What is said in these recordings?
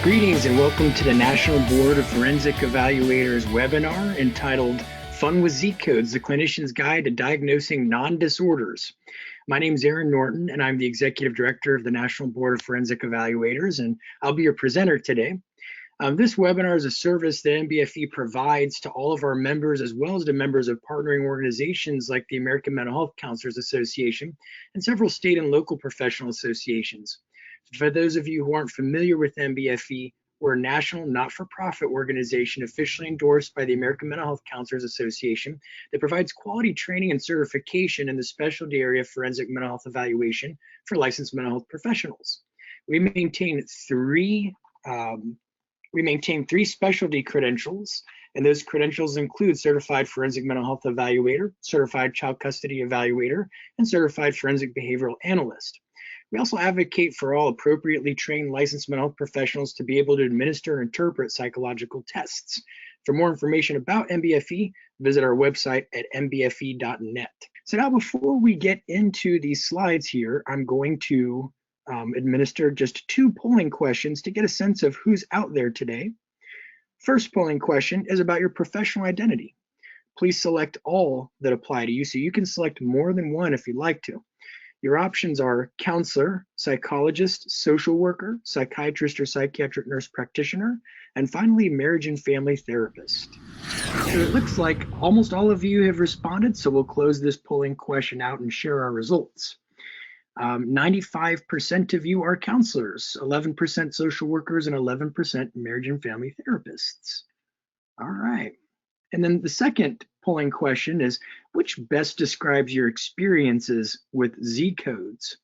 Greetings and welcome to the National Board of Forensic Evaluators webinar entitled Fun with Z Codes, the Clinician's Guide to Diagnosing Non-Disorders. My name is Norton and I'm the Executive Director of the National Board of Forensic Evaluators, and I'll be your presenter today. This webinar is a service that NBFE provides to all of our members as well as to members of partnering organizations like the American Mental Health Counselors Association and several state and local professional associations. For those of you who aren't familiar with NBFE, we're a national not-for-profit organization officially endorsed by the American Mental Health Counselors Association that provides quality training and certification in the specialty area of forensic mental health evaluation for licensed mental health professionals. We maintain three specialty credentials, and those credentials include Certified Forensic Mental Health Evaluator, Certified Child Custody Evaluator, and Certified Forensic Behavioral Analyst. We also advocate for all appropriately trained licensed mental health professionals to be able to administer and interpret psychological tests. For more information about NBFE, visit our website at nbfe.net. So now before we get into these slides here, I'm going to administer just two polling questions to get a sense of who's out there today. First polling question is about your professional identity. Please select all that apply to you, so you can select more than one if you'd like to. Your options are counselor, psychologist, social worker, psychiatrist or psychiatric nurse practitioner, and finally, marriage and family therapist. So it looks like almost all of you have responded, so we'll close this polling question out and share our results. 95% of you are counselors, 11% social workers, and 11% marriage and family therapists. All right. And then the second polling question is, which best describes your experiences with Z codes?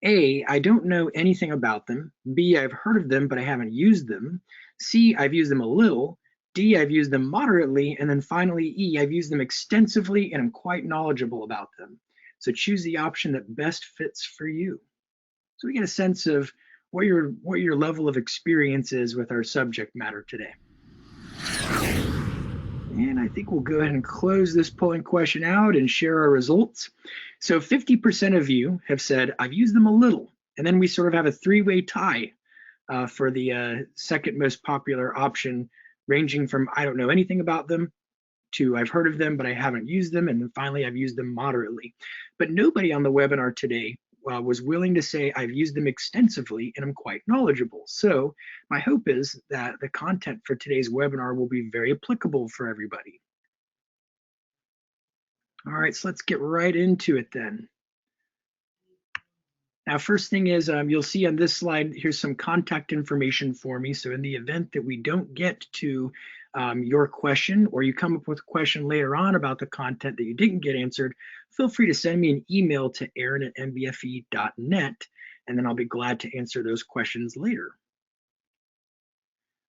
A, I don't know anything about them. B, I've heard of them, but I haven't used them. C, I've used them a little. D, I've used them moderately. And then finally, E, I've used them extensively and I'm quite knowledgeable about them. So choose the option that best fits for you. So we get a sense of what your level of experience is with our subject matter today. And I think we'll go ahead and close this polling question out and share our results. So 50% of you have said, I've used them a little. And then we sort of have a three-way tie for the second most popular option, ranging from I don't know anything about them to I've heard of them, but I haven't used them. And then finally, I've used them moderately. But nobody on the webinar today was willing to say I've used them extensively and I'm quite knowledgeable. So my hope is that the content for today's webinar will be very applicable for everybody. All right, so let's get right into it then. Now, first thing is you'll see on this slide, here's some contact information for me. So in the event that we don't get to your question, or you come up with a question later on about the content that you didn't get answered, feel free to send me an email to aaron@nbfe.net, and then I'll be glad to answer those questions later.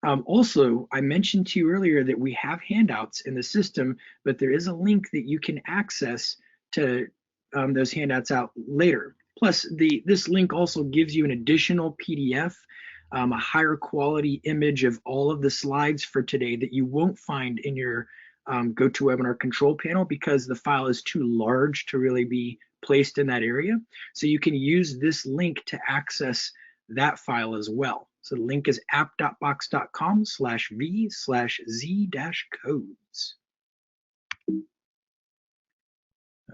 Also, I mentioned to you earlier that we have handouts in the system, but there is a link that you can access to those handouts out later. Plus, this link also gives you an additional PDF, a higher quality image of all of the slides for today that you won't find in your GoToWebinar control panel because the file is too large to really be placed in that area. So you can use this link to access that file as well. So the link is app.box.com/v/z-codes.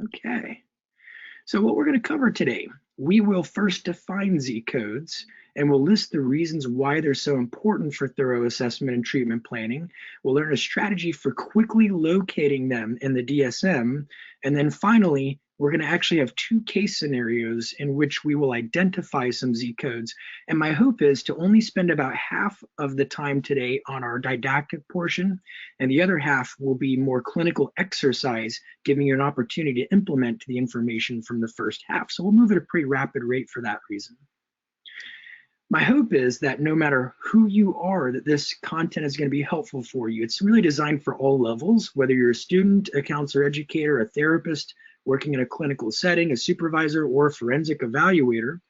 Okay. So what we're going to cover today, we will first define Z codes and we'll list the reasons why they're so important for thorough assessment and treatment planning. We'll learn a strategy for quickly locating them in the DSM. And then finally, we're going to actually have two case scenarios in which we will identify some Z codes. And my hope is to only spend about half of the time today on our didactic portion, and the other half will be more clinical exercise, giving you an opportunity to implement the information from the first half. So we'll move at a pretty rapid rate for that reason. My hope is that no matter who you are, that this content is going to be helpful for you. It's really designed for all levels, whether you're a student, a counselor educator, a therapist, working in a clinical setting, a supervisor, or a forensic evaluator.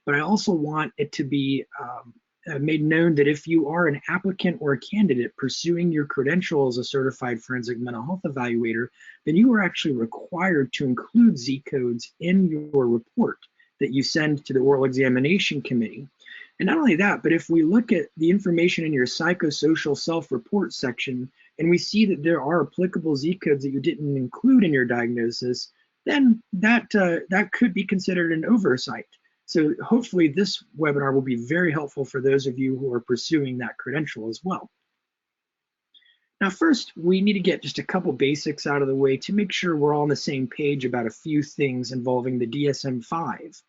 But I also want it to be made known that if you are an applicant or a candidate pursuing your credential as a certified forensic mental health evaluator, then you are actually required to include Z codes in your report that you send to the oral examination committee. And not only that, but if we look at the information in your psychosocial self-report section and we see that there are applicable Z codes that you didn't include in your diagnosis, then that could be considered an oversight. So hopefully this webinar will be very helpful for those of you who are pursuing that credential as well. Now, first, we need to get just a couple basics out of the way to make sure we're all on the same page about a few things involving the DSM-5.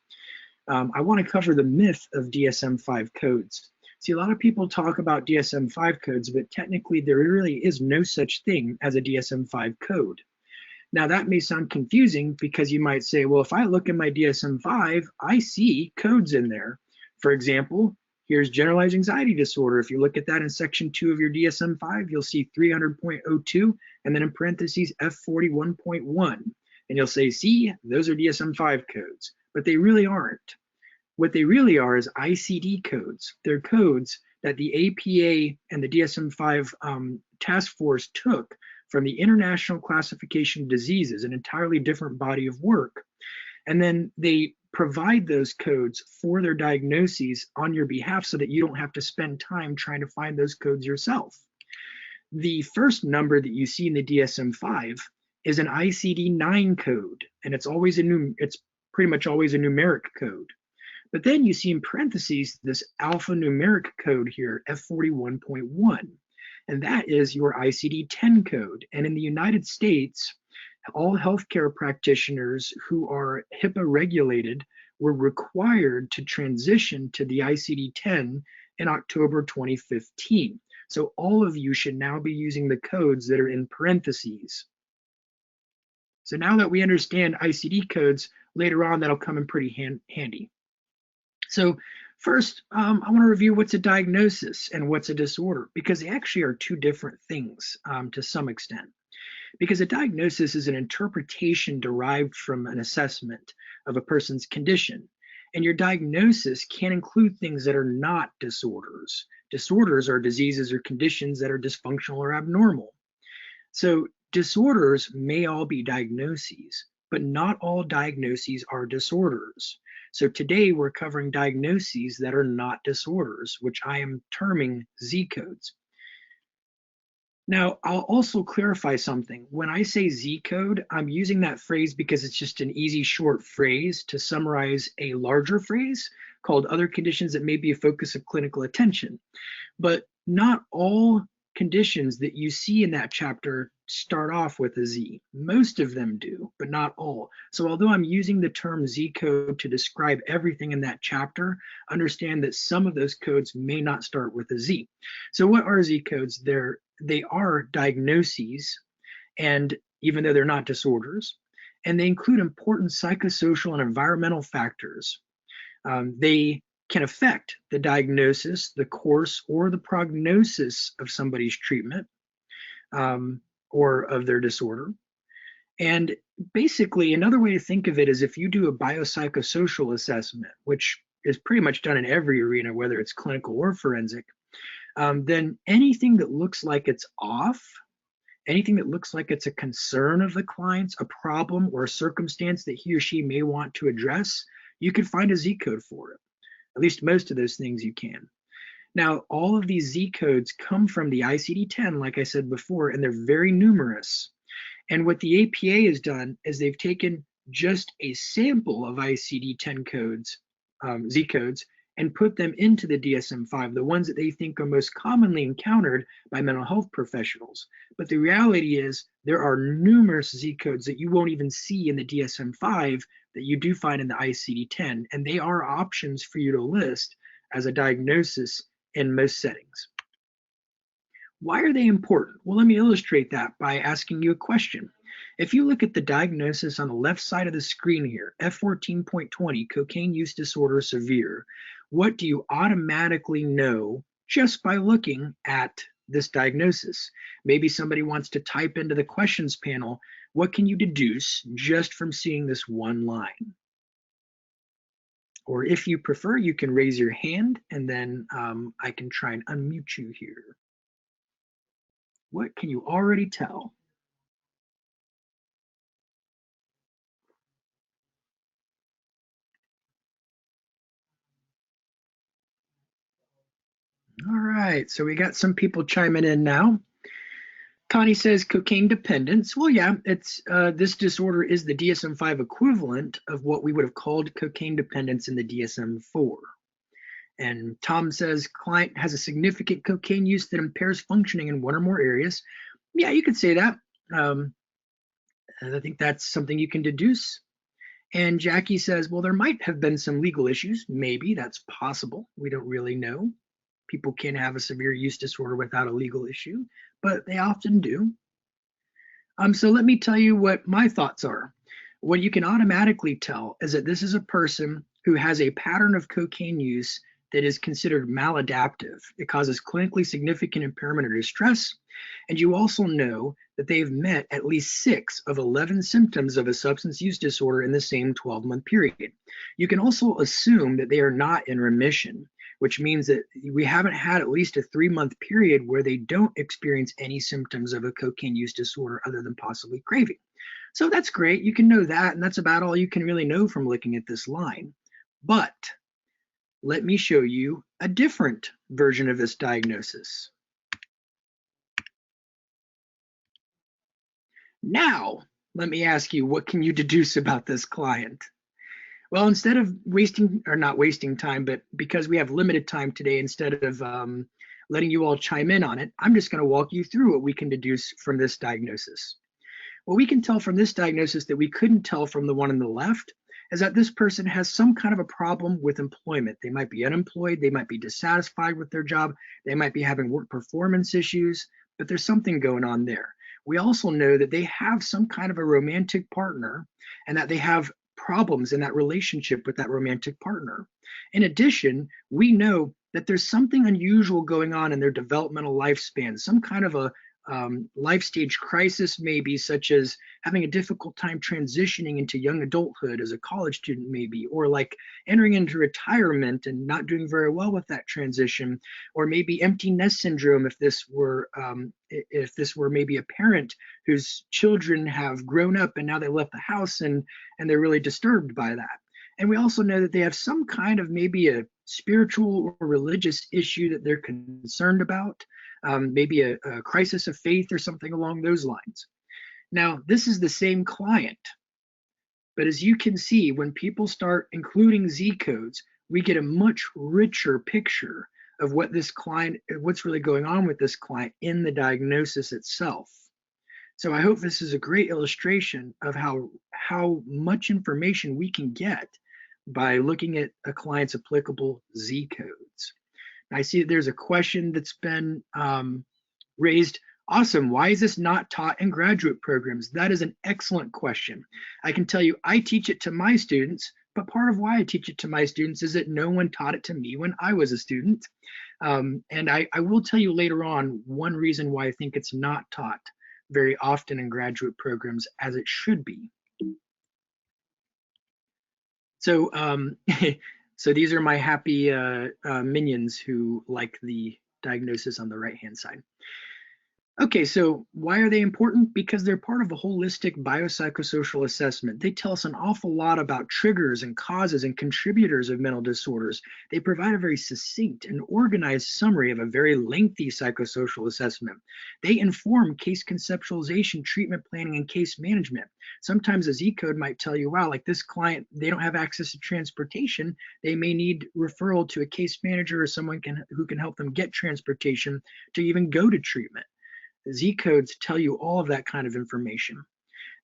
I want to cover the myth of DSM-5 codes. See, a lot of people talk about DSM-5 codes, but technically there really is no such thing as a DSM-5 code. Now, that may sound confusing because you might say, well, if I look in my DSM-5, I see codes in there. For example, here's generalized anxiety disorder. If you look at that in section 2 of your DSM-5, you'll see 300.02 and then in parentheses F41.1. And you'll say, see, those are DSM-5 codes, but they really aren't. What they really are is ICD codes. They're codes that the APA and the DSM-5 task force took from the International Classification of Diseases, an entirely different body of work. And then they provide those codes for their diagnoses on your behalf so that you don't have to spend time trying to find those codes yourself. The first number that you see in the DSM-5 is an ICD-9 code, and it's pretty much always a numeric code. But then you see in parentheses this alphanumeric code here, F41.1, and that is your ICD-10 code. And in the United States, all healthcare practitioners who are HIPAA regulated were required to transition to the ICD-10 in October 2015. So all of you should now be using the codes that are in parentheses. So now that we understand ICD codes, later on that'll come in pretty handy. So first, I want to review what's a diagnosis and what's a disorder, because they actually are two different things to some extent. Because a diagnosis is an interpretation derived from an assessment of a person's condition. And your diagnosis can include things that are not disorders. Disorders are diseases or conditions that are dysfunctional or abnormal. So disorders may all be diagnoses, but not all diagnoses are disorders. So today we're covering diagnoses that are not disorders, which I am terming Z codes. Now, I'll also clarify something. When I say Z code, I'm using that phrase because it's just an easy short phrase to summarize a larger phrase called other conditions that may be a focus of clinical attention. But not all conditions that you see in that chapter start off with a Z. Most of them do, but not all. So although I'm using the term Z code to describe everything in that chapter, understand that some of those codes may not start with a Z. So what are Z codes? They are diagnoses, and even though they're not disorders, and they include important psychosocial and environmental factors. They can affect the diagnosis, the course, or the prognosis of somebody's treatment or of their disorder. And basically, another way to think of it is if you do a biopsychosocial assessment, which is pretty much done in every arena, whether it's clinical or forensic, then anything that looks like it's off, anything that looks like it's a concern of the client's, a problem or a circumstance that he or she may want to address, you could find a Z code for it. At least most of those things you can. Now, all of these Z codes come from the ICD-10, like I said before, and they're very numerous. And what the APA has done is they've taken just a sample of ICD-10 codes, Z codes, and put them into the DSM-5, the ones that they think are most commonly encountered by mental health professionals. But the reality is there are numerous Z codes that you won't even see in the DSM-5 that you do find in the ICD-10, and they are options for you to list as a diagnosis in most settings. Why are they important? Well, let me illustrate that by asking you a question. If you look at the diagnosis on the left side of the screen here, F14.20, cocaine use disorder severe, what do you automatically know just by looking at this diagnosis? Maybe somebody wants to type into the questions panel, what can you deduce just from seeing this one line? Or if you prefer, you can raise your hand and then I can try and unmute you here. What can you already tell? right, so we got some people chiming in now. Connie says cocaine dependence. Well, yeah, it's this disorder is the DSM-5 equivalent of what we would have called cocaine dependence in the DSM-4. And Tom says client has a significant cocaine use that impairs functioning in one or more areas. Yeah, you could say that. I think that's something you can deduce. And Jackie says, well, there might have been some legal issues. Maybe that's possible. We don't really know. People can have a severe use disorder without a legal issue, but they often do. So let me tell you what my thoughts are. What you can automatically tell is that this is a person who has a pattern of cocaine use that is considered maladaptive. It causes clinically significant impairment or distress. And you also know that they've met at least 6 of 11 symptoms of a substance use disorder in the same 12-month period. You can also assume that they are not in remission, which means that we haven't had at least a 3-month period where they don't experience any symptoms of a cocaine use disorder other than possibly craving. So that's great. You can know that, and that's about all you can really know from looking at this line. But let me show you a different version of this diagnosis. Now, let me ask you, what can you deduce about this client? Well, instead of not wasting time, but because we have limited time today, instead of letting you all chime in on it, I'm just going to walk you through what we can deduce from this diagnosis. What we can tell from this diagnosis that we couldn't tell from the one on the left is that this person has some kind of a problem with employment. They might be unemployed, they might be dissatisfied with their job, they might be having work performance issues, but there's something going on there. We also know that they have some kind of a romantic partner and that they have problems in that relationship with that romantic partner. In addition, we know that there's something unusual going on in their developmental lifespan, some kind of a life stage crisis, maybe, such as having a difficult time transitioning into young adulthood as a college student, maybe, or like entering into retirement and not doing very well with that transition, or maybe empty nest syndrome if this were maybe a parent whose children have grown up and now they left the house and they're really disturbed by that. And we also know that they have some kind of maybe a spiritual or religious issue that they're concerned about, maybe a crisis of faith or something along those lines. Now, this is the same client, but as you can see, when people start including Z codes, we get a much richer picture of what this client, what's really going on with this client in the diagnosis itself. So I hope this is a great illustration of how much information we can get by looking at a client's applicable Z codes. I see that there's a question that's been raised. Awesome. Why is this not taught in graduate programs? That is an excellent question. I can tell you I teach it to my students, but part of why I teach it to my students is that no one taught it to me when I was a student. And I will tell you later on one reason why I think it's not taught very often in graduate programs as it should be. So, so these are my happy minions who like the diagnosis on the right-hand side. Okay, so why are they important? Because they're part of a holistic biopsychosocial assessment. They tell us an awful lot about triggers and causes and contributors of mental disorders. They provide a very succinct and organized summary of a very lengthy psychosocial assessment. They inform case conceptualization, treatment planning, and case management. Sometimes a Z code might tell you, wow, like this client, they don't have access to transportation. They may need referral to a case manager or someone who can help them get transportation to even go to treatment. Z codes tell you all of that kind of information.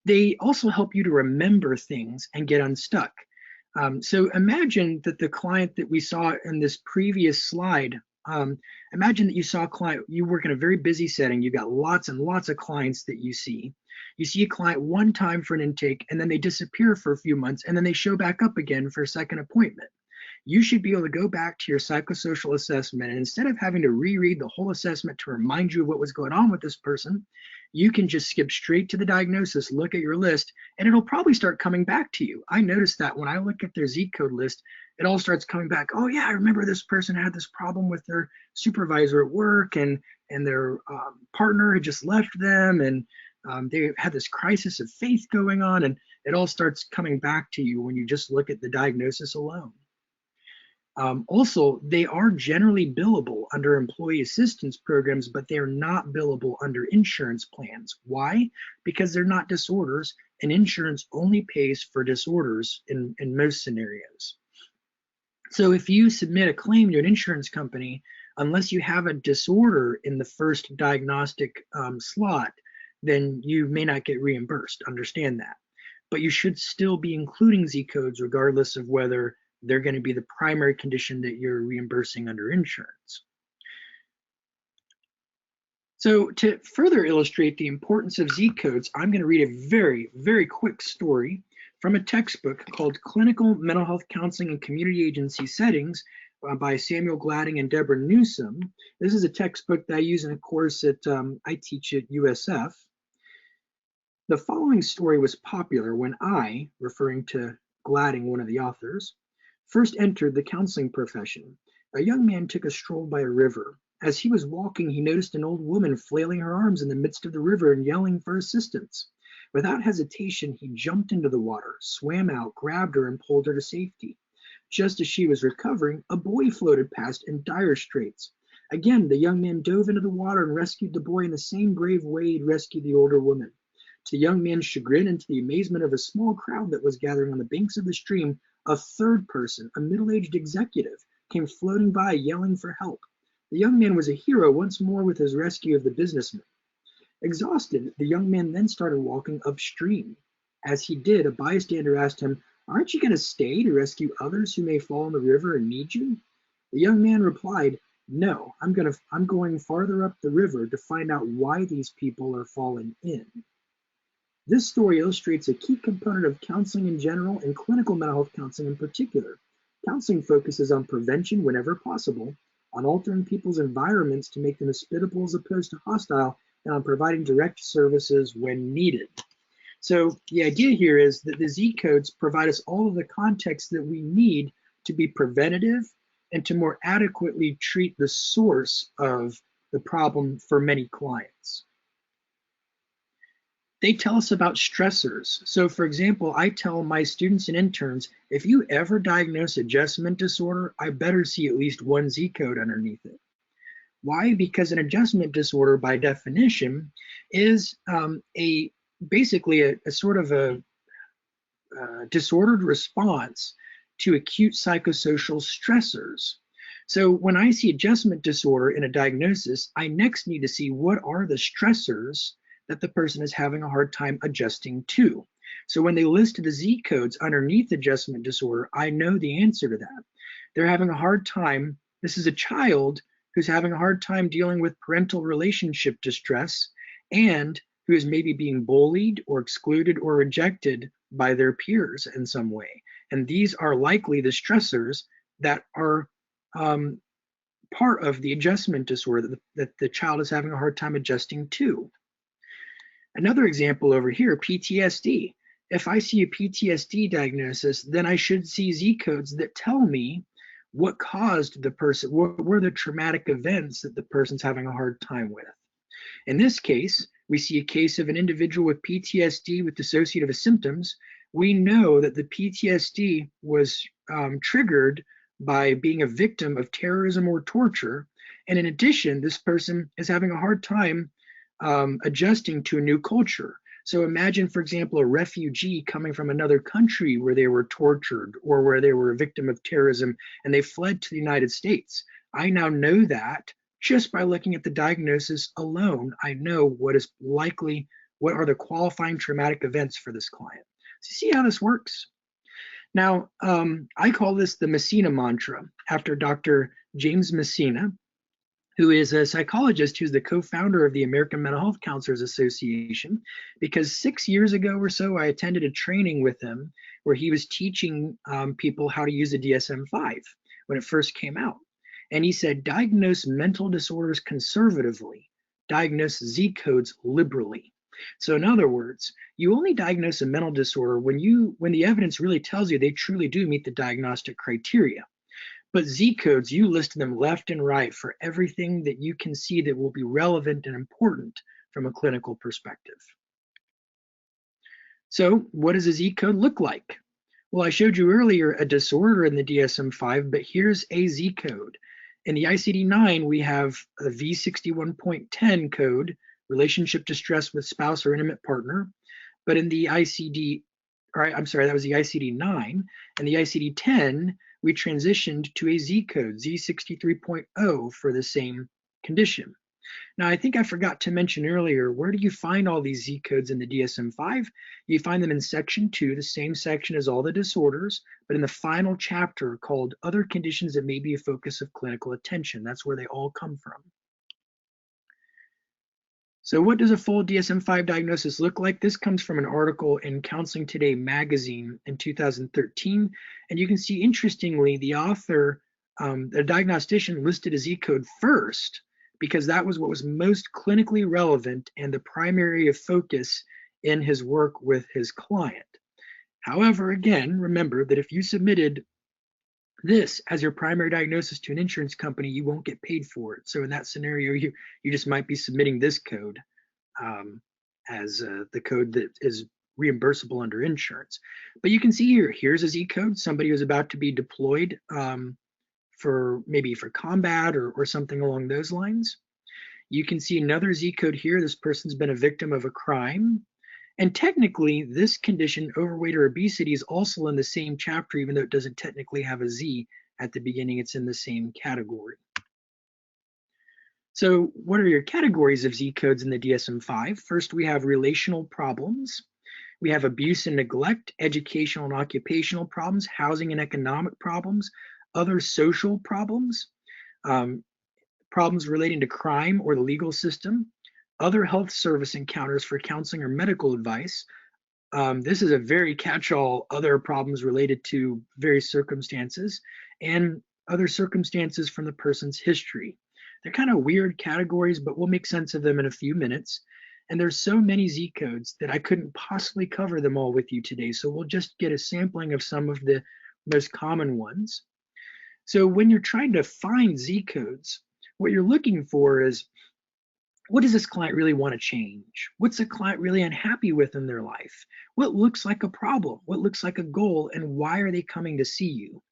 They also help you to remember things and get unstuck. So imagine that the client that we saw in this previous slide, imagine that you saw a client, you work in a very busy setting, you've got lots and lots of clients that you see. You see a client one time for an intake, and then they disappear for a few months, and then they show back up again for a second appointment. You should be able to go back to your psychosocial assessment, and instead of having to reread the whole assessment to remind you of what was going on with this person, you can just skip straight to the diagnosis, look at your list, and it'll probably start coming back to you. I noticed that when I look at their Z code list, it all starts coming back. Oh yeah, I remember this person had this problem with their supervisor at work, and their partner had just left them, and they had this crisis of faith going on, and it all starts coming back to you when you just look at the diagnosis alone. Also, they are generally billable under employee assistance programs, but they're not billable under insurance plans. Why? Because they're not disorders, and insurance only pays for disorders in most scenarios. So if you submit a claim to an insurance company, unless you have a disorder in the first diagnostic slot, then you may not get reimbursed. Understand that. But you should still be including Z codes regardless of whether they're going to be the primary condition that you're reimbursing under insurance. So to further illustrate the importance of Z codes, I'm going to read a very, very quick story from a textbook called Clinical Mental Health Counseling in Community Agency Settings by Samuel Gladding and Deborah Newsom. This is a textbook that I use in a course that I teach at USF. The following story was popular when I, referring to Gladding, one of the authors, first entered the counseling profession. A young man took a stroll by a river. As he was walking, he noticed an old woman flailing her arms in the midst of the river and yelling for assistance. Without hesitation, he jumped into the water, swam out, grabbed her, and pulled her to safety. Just as she was recovering, a boy floated past in dire straits. Again, the young man dove into the water and rescued the boy in the same brave way he'd rescued the older woman. To the young man's chagrin and to the amazement of a small crowd that was gathering on the banks of the stream, a third person, a middle-aged executive, came floating by, yelling for help. The young man was a hero once more with his rescue of the businessman. Exhausted, the young man then started walking upstream. As he did, a bystander asked him, "Aren't you going to stay to rescue others who may fall in the river and need you?" The young man replied, "No, I'm going farther up the river to find out why these people are falling in." This story illustrates a key component of counseling in general and clinical mental health counseling in particular. Counseling focuses on prevention whenever possible, on altering people's environments to make them hospitable as opposed to hostile, and on providing direct services when needed. So the idea here is that the Z codes provide us all of the context that we need to be preventative and to more adequately treat the source of the problem for many clients. They tell us about stressors. So for example, I tell my students and interns, if you ever diagnose adjustment disorder, I better see at least one Z code underneath it. Why? Because an adjustment disorder by definition is basically a sort of a disordered response to acute psychosocial stressors. So when I see adjustment disorder in a diagnosis, I next need to see what are the stressors that the person is having a hard time adjusting to. So when they list the Z codes underneath adjustment disorder, I know the answer to that. They're having a hard time. This is a child who's having a hard time dealing with parental relationship distress and who is maybe being bullied or excluded or rejected by their peers in some way. And these are likely the stressors that are part of the adjustment disorder that the child is having a hard time adjusting to. Another example over here, PTSD. If I see a PTSD diagnosis, then I should see Z codes that tell me what caused the person, what were the traumatic events that the person's having a hard time with. In this case, we see a case of an individual with PTSD with dissociative symptoms. We know that the PTSD was triggered by being a victim of terrorism or torture. And in addition, this person is having a hard time adjusting to a new culture. So imagine, for example, a refugee coming from another country where they were tortured or where they were a victim of terrorism and they fled to the United States. I now know that just by looking at the diagnosis alone. I know what is likely, what are the qualifying traumatic events for this client. So you see how this works? Now, I call this the Massena Mantra after Dr. James Massena, who is a psychologist who's the co-founder of the American Mental Health Counselors Association, because 6 years ago or so, I attended a training with him where he was teaching people how to use the DSM5 when it first came out. And he said, diagnose mental disorders conservatively, diagnose Z codes liberally. So in other words, you only diagnose a mental disorder when the evidence really tells you they truly do meet the diagnostic criteria. But Z codes, you list them left and right for everything that you can see that will be relevant and important from a clinical perspective. So what does a Z code look like? Well, I showed you earlier a disorder in the DSM-5, but here's a Z code. In the ICD-9, we have a V61.10 code, relationship distress with spouse or intimate partner. But in the ICD, I'm sorry, that was the ICD-9. And the ICD-10, we transitioned to a Z code, Z63.0, for the same condition. Now, I think I forgot to mention earlier, where do you find all these Z codes in the DSM-5? You find them in section 2, the same section as all the disorders, but in the final chapter called Other Conditions That May Be a Focus of Clinical Attention. That's where they all come from. So what does a full DSM-5 diagnosis look like? This comes from an article in Counseling Today magazine in 2013. And you can see, interestingly, the author, the diagnostician, listed a Z code first because that was what was most clinically relevant and the primary of focus in his work with his client. However, again, remember that if you submitted this as your primary diagnosis to an insurance company, you won't get paid for it. So in that scenario, you just might be submitting this code as the code that is reimbursable under insurance. But you can see here's a Z code. Somebody who's about to be deployed for combat or something along those lines. You can see another Z code here. This person's been a victim of a crime. And technically, this condition, overweight or obesity, is also in the same chapter, even though it doesn't technically have a Z at the beginning. It's in the same category. So what are your categories of Z codes in the DSM-5? First, we have relational problems. We have abuse and neglect, educational and occupational problems, housing and economic problems, other social problems, problems relating to crime or the legal system, other health service encounters for counseling or medical advice. This is a very catch-all, other problems related to various circumstances, and other circumstances from the person's history. They're kind of weird categories, but we'll make sense of them in a few minutes. And there's so many Z codes that I couldn't possibly cover them all with you today. So we'll just get a sampling of some of the most common ones. So when you're trying to find Z codes, what you're looking for is, what does this client really want to change? What's the client really unhappy with in their life? What looks like a problem? What looks like a goal? And why are they coming to see you?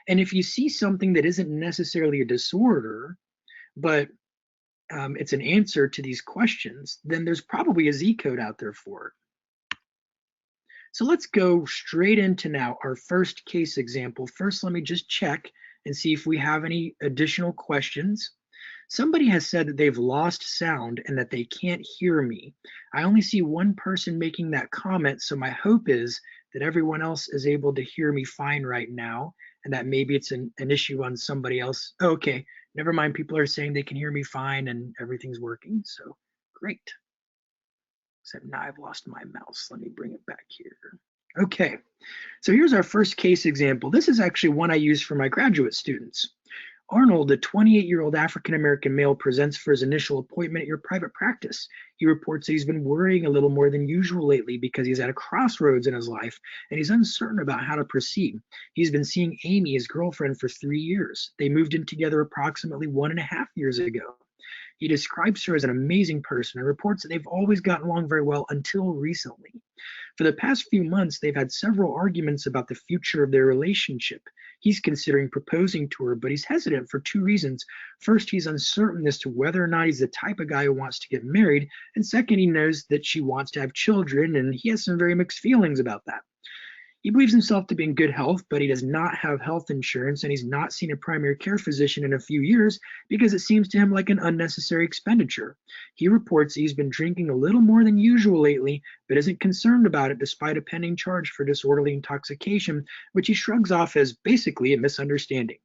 And if you see something that isn't necessarily a disorder, but it's an answer to these questions, then there's probably a Z code out there for it. So let's go straight into now our first case example. First, let me just check and see if we have any additional questions. Somebody has said that they've lost sound and that they can't hear me. I only see one person making that comment, so my hope is that everyone else is able to hear me fine right now, and that maybe it's an issue on somebody else. Oh, okay, never mind. People are saying they can hear me fine and everything's working, so great. Except now I've lost my mouse. Let me bring it back here. Okay, so here's our first case example. This is actually one I use for my graduate students. Arnold, a 28-year-old African-American male, presents for his initial appointment at your private practice. He reports that he's been worrying a little more than usual lately because he's at a crossroads in his life and he's uncertain about how to proceed. He's been seeing Amy, his girlfriend, for 3 years. They moved in together approximately 1.5 years ago. He describes her as an amazing person and reports that they've always gotten along very well until recently. For the past few months, they've had several arguments about the future of their relationship. He's considering proposing to her, but he's hesitant for 2 reasons. First, he's uncertain as to whether or not he's the type of guy who wants to get married. And second, he knows that she wants to have children, and he has some very mixed feelings about that. He believes himself to be in good health, but he does not have health insurance, and he's not seen a primary care physician in a few years because it seems to him like an unnecessary expenditure. He reports he's been drinking a little more than usual lately, but isn't concerned about it despite a pending charge for disorderly intoxication, which he shrugs off as basically a misunderstanding.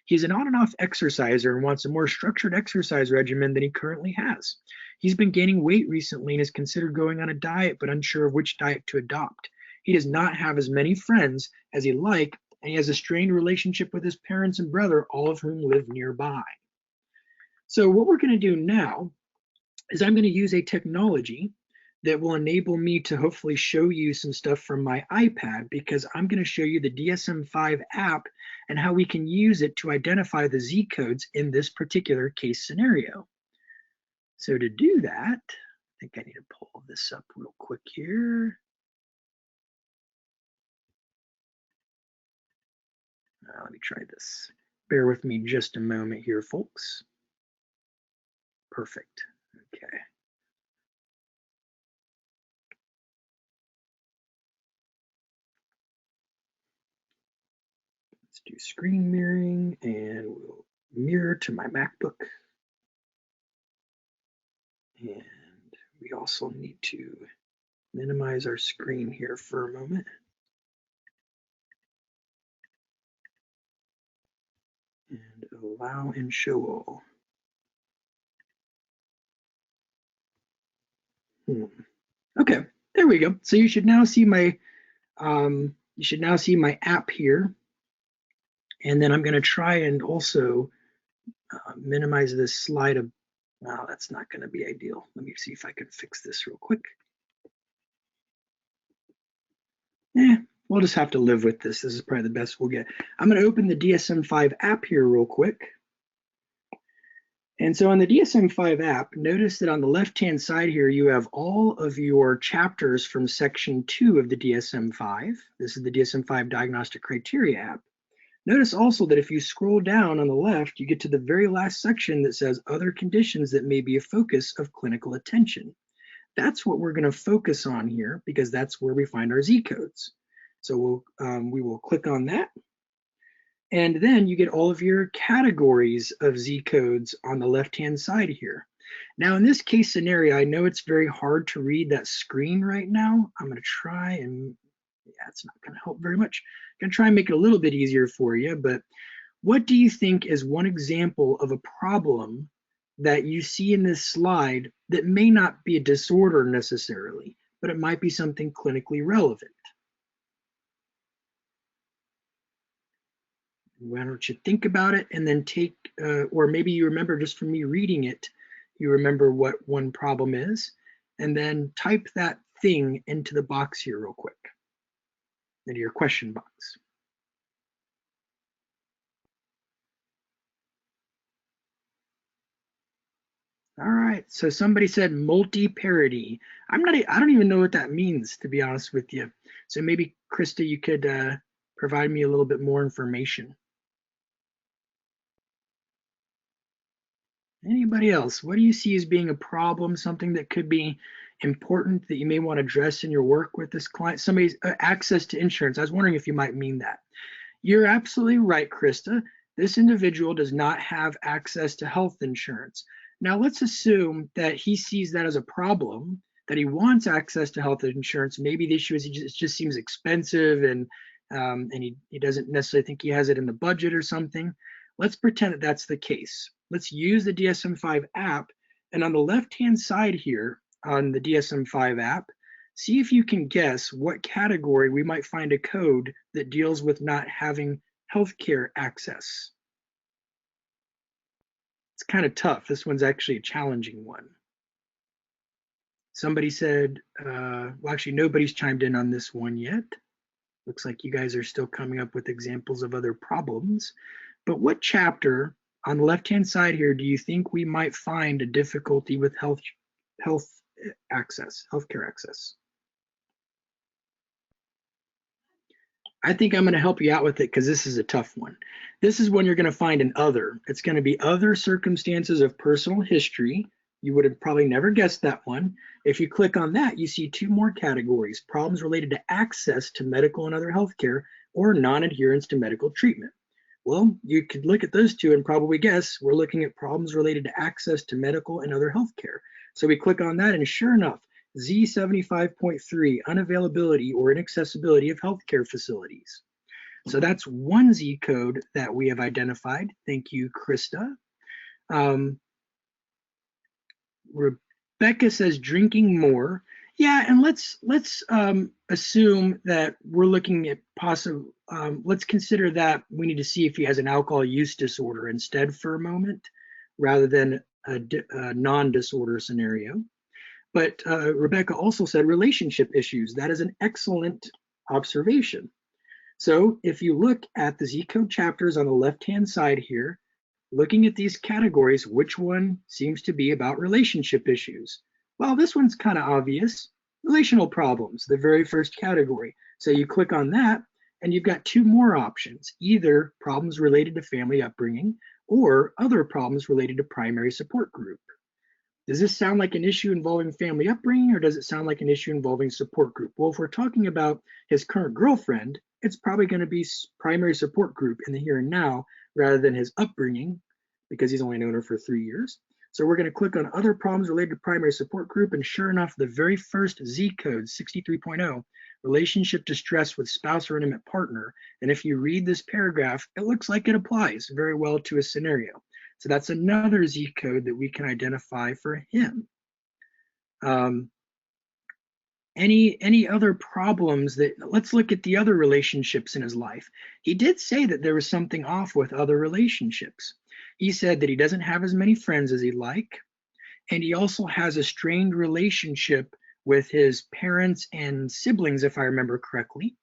He's an on and off exerciser and wants a more structured exercise regimen than he currently has. He's been gaining weight recently and has considered going on a diet, but unsure of which diet to adopt. He does not have as many friends as he'd like, and he has a strained relationship with his parents and brother, all of whom live nearby. So what we're going to do now is I'm going to use a technology that will enable me to hopefully show you some stuff from my iPad, because I'm going to show you the DSM5 app and how we can use it to identify the Z codes in this particular case scenario. So to do that, I think I need to pull this up real quick here. Let me try this. Bear with me just a moment here, folks. Perfect. Okay. Let's do screen mirroring, and we'll mirror to my MacBook. And we also need to minimize our screen here for a moment. And allow and show all. Okay, there we go. So you should now see my app here. And then I'm going to try and also minimize this slide of. Wow, that's not going to be ideal. Let me see if I can fix this real quick. We'll just have to live with this. This is probably the best we'll get. I'm going to open the DSM5 app here real quick. And so on the DSM5 app, notice that on the left-hand side here, you have all of your chapters from section 2 of the DSM5. This is the DSM5 Diagnostic Criteria app. Notice also that if you scroll down on the left, you get to the very last section that says other conditions that may be a focus of clinical attention. That's what we're going to focus on here because that's where we find our Z codes. So we will click on that. And then you get all of your categories of Z codes on the left-hand side here. Now, in this case scenario, I know it's very hard to read that screen right now. I'm going to try and, yeah, it's not going to help very much. I'm going to try and make it a little bit easier for you. But what do you think is one example of a problem that you see in this slide that may not be a disorder necessarily, but it might be something clinically relevant? Why don't you think about it and then take, or maybe you remember just from me reading it, you remember what one problem is, and then type that thing into the box here real quick, into your question box. All right, so somebody said multi-parity. I don't even know what that means, to be honest with you. So maybe, Krista, you could provide me a little bit more information. Anybody else? What do you see as being a problem, something that could be important that you may want to address in your work with this client? Somebody's access to insurance. I was wondering if you might mean that. You're absolutely right, Krista. This individual does not have access to health insurance. Now, let's assume that he sees that as a problem, that he wants access to health insurance. Maybe the issue is it just seems expensive and he doesn't necessarily think he has it in the budget or something. Let's pretend that that's the case. Let's use the DSM5 app, and on the left-hand side here on the DSM5 app, see if you can guess what category we might find a code that deals with not having healthcare access. It's kind of tough. This one's actually a challenging one. Somebody said, well, actually, nobody's chimed in on this one yet. Looks like you guys are still coming up with examples of other problems. But what chapter on the left-hand side here do you think we might find a difficulty with healthcare access? I think I'm going to help you out with it because this is a tough one. This is when you're going to find an other. It's going to be other circumstances of personal history. You would have probably never guessed that one. If you click on that, you see two more categories: problems related to access to medical and other healthcare, or non-adherence to medical treatment. Well, you could look at those two and probably guess we're looking at problems related to access to medical and other healthcare. So we click on that, and sure enough, Z75.3, unavailability or inaccessibility of healthcare facilities. So that's one Z code that we have identified. Thank you, Krista. Rebecca says drinking more. Yeah, and let's assume that we're looking at possible. Let's consider that we need to see if he has an alcohol use disorder instead for a moment, rather than a non-disorder scenario. But Rebecca also said relationship issues. That is an excellent observation. So if you look at the Z code chapters on the left-hand side here, looking at these categories, which one seems to be about relationship issues? Well, this one's kind of obvious. Relational problems, the very first category. So you click on that, And you've got two more options, either problems related to family upbringing or other problems related to primary support group. Does this sound like an issue involving family upbringing, or does it sound like an issue involving support group? Well, if we're talking about his current girlfriend, it's probably going to be primary support group in the here and now rather than his upbringing, because he's only known her for 3 years. So we're going to click on other problems related to primary support group, and sure enough, the very first Z code, 63.0, relationship distress with spouse or intimate partner. And if you read this paragraph, it looks like it applies very well to a scenario. So that's another Z code that we can identify for him. Any other problems that, let's look at the other relationships in his life. He did say that there was something off with other relationships. He said that he doesn't have as many friends as he'd like, and he also has a strained relationship with his parents and siblings, if I remember correctly.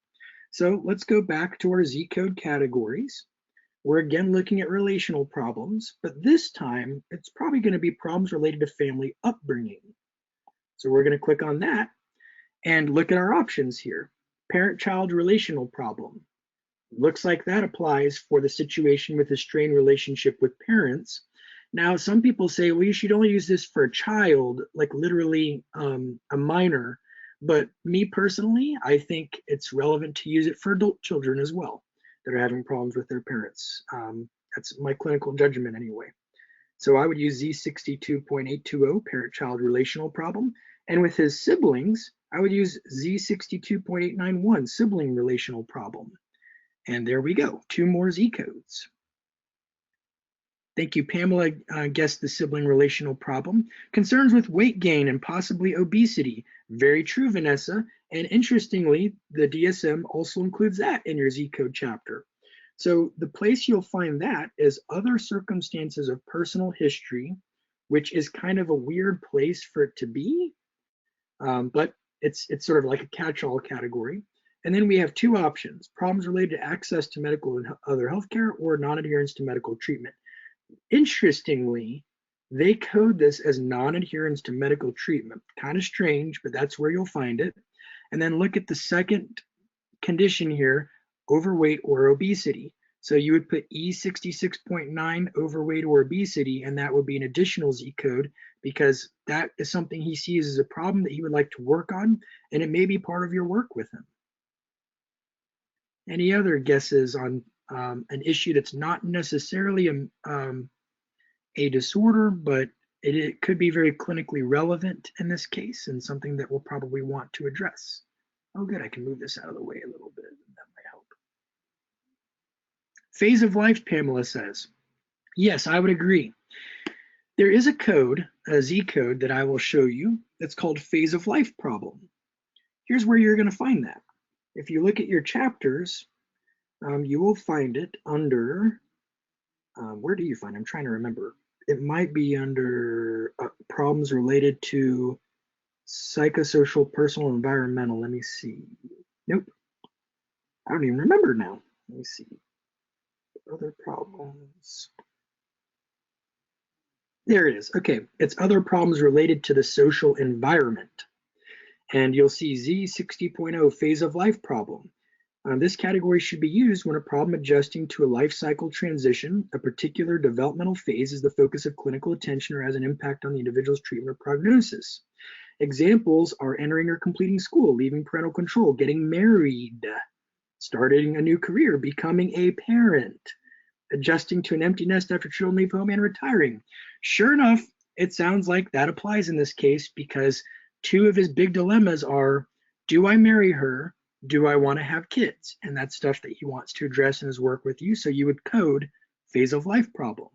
So let's go back to our Z code categories. We're again looking at relational problems, but this time it's probably going to be problems related to family upbringing. So we're going to click on that and look at our options here. Parent-child relational problem. Looks like that applies for the situation with a strained relationship with parents. Now, some people say, well, you should only use this for a child, like literally a minor. But me personally, I think it's relevant to use it for adult children as well that are having problems with their parents. That's my clinical judgment anyway. So I would use Z62.820, parent-child relational problem. And with his siblings, I would use Z62.891, sibling relational problem. And there we go, 2 more Z codes. Thank you, Pamela guessed the sibling relational problem. Concerns with weight gain and possibly obesity. Very true, Vanessa. And interestingly, the DSM also includes that in your Z code chapter. So the place you'll find that is other circumstances of personal history, which is kind of a weird place for it to be, but it's sort of like a catch-all category. And then we have 2 options, problems related to access to medical and other healthcare or non-adherence to medical treatment. Interestingly, they code this as non-adherence to medical treatment. Kind of strange, but that's where you'll find it. And then look at the second condition here, overweight or obesity. So you would put E66.9, overweight or obesity, and that would be an additional Z code because that is something he sees as a problem that he would like to work on, and it may be part of your work with him. Any other guesses on an issue that's not necessarily a disorder, but it could be very clinically relevant in this case and something that we'll probably want to address? Oh, good, I can move this out of the way a little bit. That might help. Phase of life, Pamela says. Yes, I would agree. There is a code, a Z code that I will show you that's called phase of life problem. Here's where you're going to find that. If you look at your chapters, you will find it under, where do you find it? I'm trying to remember. It might be under problems related to psychosocial, personal, environmental. Let me see. Nope. I don't even remember now. Let me see. Other problems. There it is. Okay. It's other problems related to the social environment. And you'll see Z60.0 phase of life problem. This category should be used when a problem adjusting to a life cycle transition, a particular developmental phase is the focus of clinical attention or has an impact on the individual's treatment or prognosis. Examples are entering or completing school, leaving parental control, getting married, starting a new career, becoming a parent, adjusting to an empty nest after children leave home, and retiring. Sure enough, it sounds like that applies in this case because 2 of his big dilemmas are, do I marry her? Do I want to have kids? And that's stuff that he wants to address in his work with you. So you would code phase of life problem.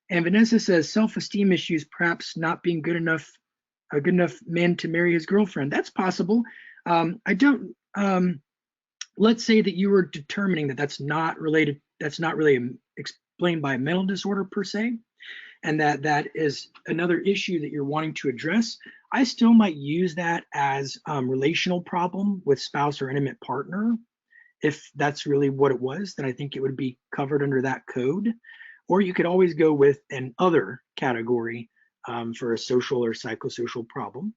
And Vanessa says self-esteem issues, perhaps not being a good enough man to marry his girlfriend. That's possible. Let's say that you were determining that that's not really explained by a mental disorder per se, and that is another issue that you're wanting to address. I still might use that as relational problem with spouse or intimate partner. If that's really what it was, then I think it would be covered under that code. Or you could always go with an other category for a social or psychosocial problem.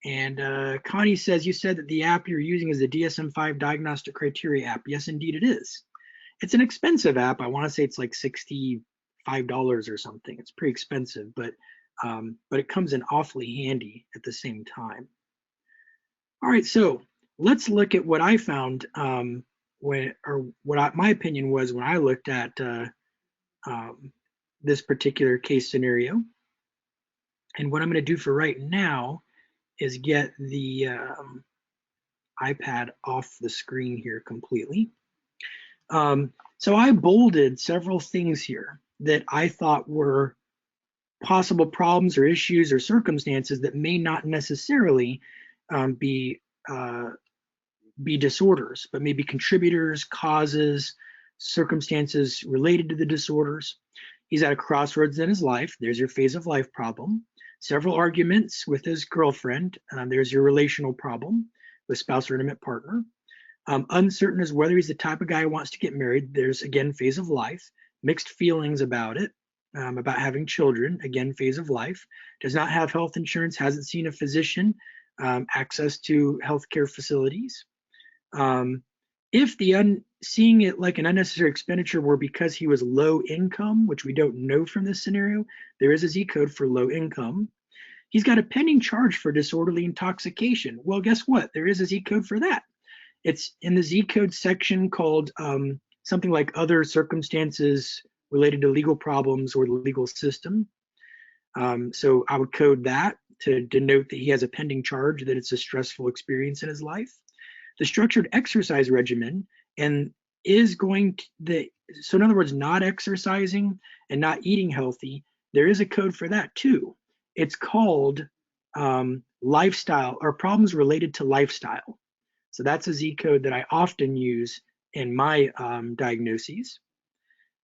And Connie says, you said that the app you're using is the DSM5 Diagnostic Criteria app. Yes, indeed it is. It's an expensive app. I want to say it's like $65 or something. It's pretty expensive, but it comes in awfully handy at the same time. All right, so let's look at what I found my opinion was when I looked at this particular case scenario. And what I'm going to do for right now is get the iPad off the screen here completely. So I bolded several things here that I thought were possible problems or issues or circumstances that may not necessarily be disorders, but maybe contributors, causes, circumstances related to the disorders. He's at a crossroads in his life. There's your phase of life problem. Several arguments with his girlfriend. There's your relational problem with spouse or intimate partner. Uncertain as whether he's the type of guy who wants to get married. There's, again, phase of life. Mixed feelings about it, about having children. Again, phase of life. Does not have health insurance, hasn't seen a physician, access to healthcare facilities. If seeing it like an unnecessary expenditure were because he was low income, which we don't know from this scenario, there is a Z code for low income. He's got a pending charge for disorderly intoxication. Well, guess what? There is a Z code for that. It's in the Z code section called something like other circumstances related to legal problems or the legal system. So I would code that to denote that he has a pending charge, that it's a stressful experience in his life. The structured exercise regimen and is going to, so in other words, not exercising and not eating healthy, there is a code for that too. It's called lifestyle or problems related to lifestyle. So that's a Z code that I often use in my diagnoses.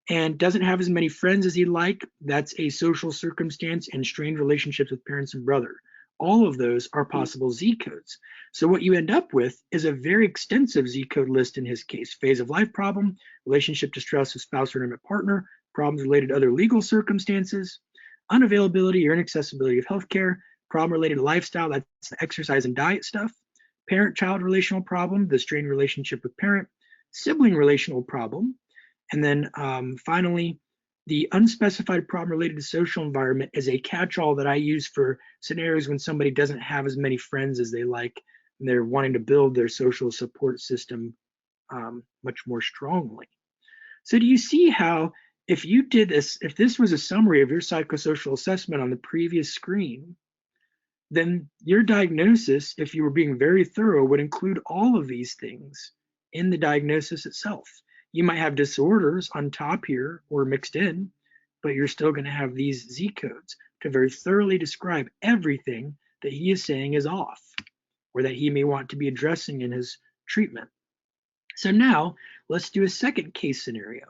And doesn't have as many friends as he'd like. That's a social circumstance and strained relationships with parents and brother. All of those are possible Z codes. So what you end up with is a very extensive Z code list in his case. Phase of life problem, relationship distress with spouse or intimate partner, problems related to other legal circumstances, unavailability or inaccessibility of healthcare, problem related to lifestyle, that's the exercise and diet stuff, parent-child relational problem, the strained relationship with parent, sibling relational problem, and then finally, the unspecified problem related to social environment is a catch-all that I use for scenarios when somebody doesn't have as many friends as they like, and they're wanting to build their social support system much more strongly. So do you see how if you did this, if this was a summary of your psychosocial assessment on the previous screen, then your diagnosis, if you were being very thorough, would include all of these things in the diagnosis itself. You might have disorders on top here or mixed in, but you're still going to have these Z codes to very thoroughly describe everything that he is saying is off or that he may want to be addressing in his treatment. So now let's do a second case scenario.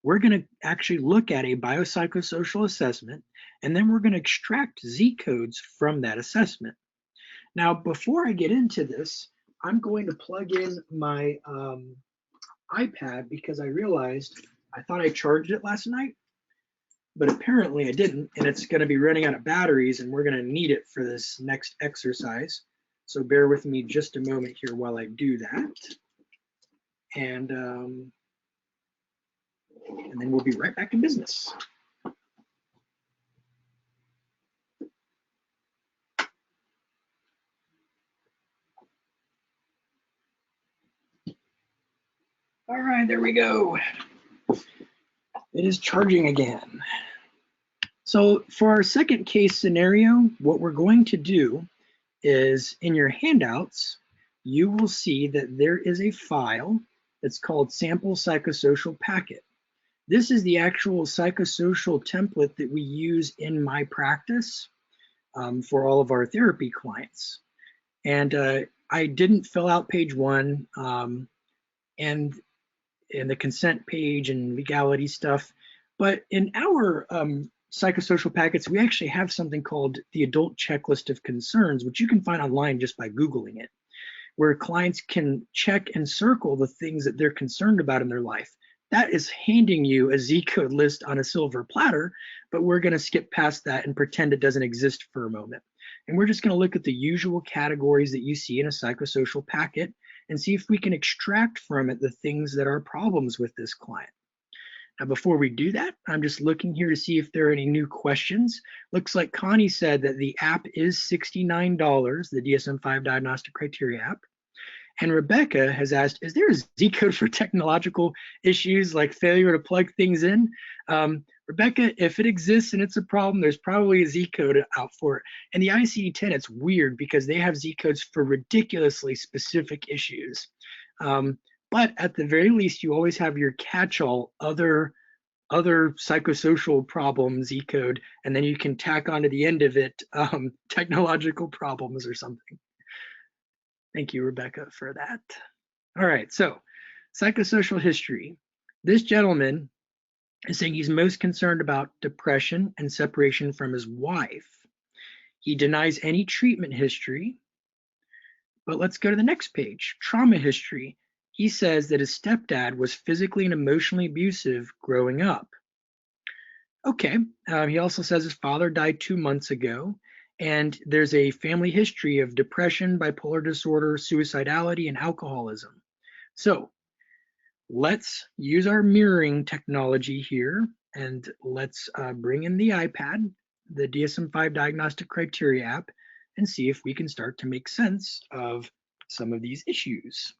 We're going to actually look at a biopsychosocial assessment, and then we're going to extract Z codes from that assessment. Now, before I get into this, I'm going to plug in my iPad because I realized I thought I charged it last night, but apparently I didn't, and it's going to be running out of batteries, and we're going to need it for this next exercise. So bear with me just a moment here while I do that. And then we'll be right back in business. All right, there we go. It is charging again. So for our second case scenario, what we're going to do is in your handouts, you will see that there is a file that's called Sample Psychosocial Packet. This is the actual psychosocial template that we use in my practice for all of our therapy clients. And I didn't fill out page 1 and the consent page and legality stuff, but in our psychosocial packets, we actually have something called the Adult Checklist of Concerns, which you can find online just by Googling it, where clients can check and circle the things that they're concerned about in their life. That is handing you a Z code list on a silver platter, but we're going to skip past that and pretend it doesn't exist for a moment. And we're just going to look at the usual categories that you see in a psychosocial packet and see if we can extract from it the things that are problems with this client. Now, before we do that, I'm just looking here to see if there are any new questions. Looks like Connie said that the app is $69, the DSM-5 Diagnostic Criteria app. And Rebecca has asked, is there a Z code for technological issues like failure to plug things in? Rebecca, if it exists and it's a problem, there's probably a Z code out for it. And the ICD-10, it's weird because they have Z codes for ridiculously specific issues. But at the very least, you always have your catch-all other psychosocial problem Z code, and then you can tack onto the end of it technological problems or something. Thank you, Rebecca, for that. All right, so psychosocial history. This gentleman is saying he's most concerned about depression and separation from his wife. He denies any treatment history, but let's go to the next page, trauma history. He says that his stepdad was physically and emotionally abusive growing up. Okay, he also says his father died 2 months ago, and there's a family history of depression, bipolar disorder, suicidality, and alcoholism. So let's use our mirroring technology here, and let's bring in the iPad, the DSM-5 Diagnostic Criteria app, and see if we can start to make sense of some of these issues.